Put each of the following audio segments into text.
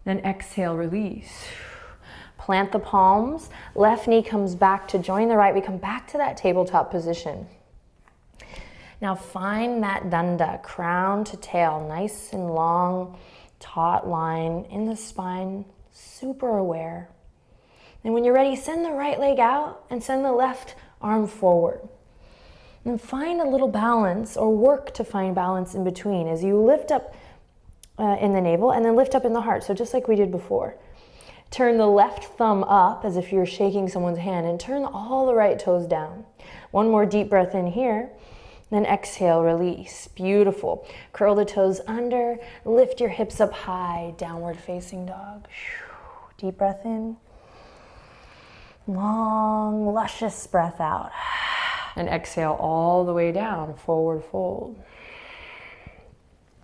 Then exhale, release. Plant the palms, left knee comes back to join the right. We come back to that tabletop position. Now find that danda, crown to tail, nice and long, taut line in the spine, super aware. And when you're ready, send the right leg out and send the left arm forward. And find a little balance, or work to find balance in between as you lift up in the navel and then lift up in the heart. So just like we did before. Turn the left thumb up as if you're shaking someone's hand, and turn all the right toes down. One more deep breath in here. Then exhale, release. Beautiful. Curl the toes under, lift your hips up high, downward facing dog. Deep breath in. Long, luscious breath out. And exhale all the way down, forward fold.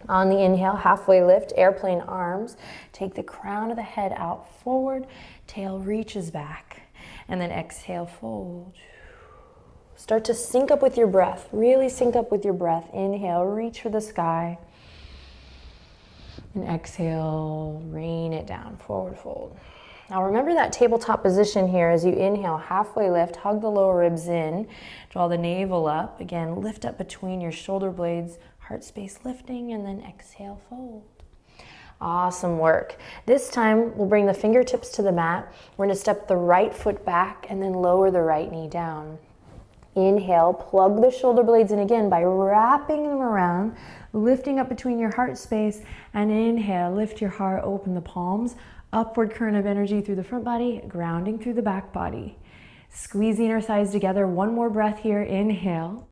On the inhale, halfway lift, airplane arms. Take the crown of the head out forward, tail reaches back. And then exhale, fold. Start to sync up with your breath. Really sync up with your breath. Inhale, reach for the sky. And exhale, rain it down, forward fold. Now remember that tabletop position here as you inhale, halfway lift, hug the lower ribs in, draw the navel up. Again, lift up between your shoulder blades, heart space lifting, and then exhale, fold. Awesome work. This time we'll bring the fingertips to the mat. We're gonna step the right foot back and then lower the right knee down. Inhale, plug the shoulder blades in again by wrapping them around, lifting up between your heart space, and inhale, lift your heart, open the palms, upward current of energy through the front body, grounding through the back body. Squeeze the inner thighs together. One more breath here, inhale.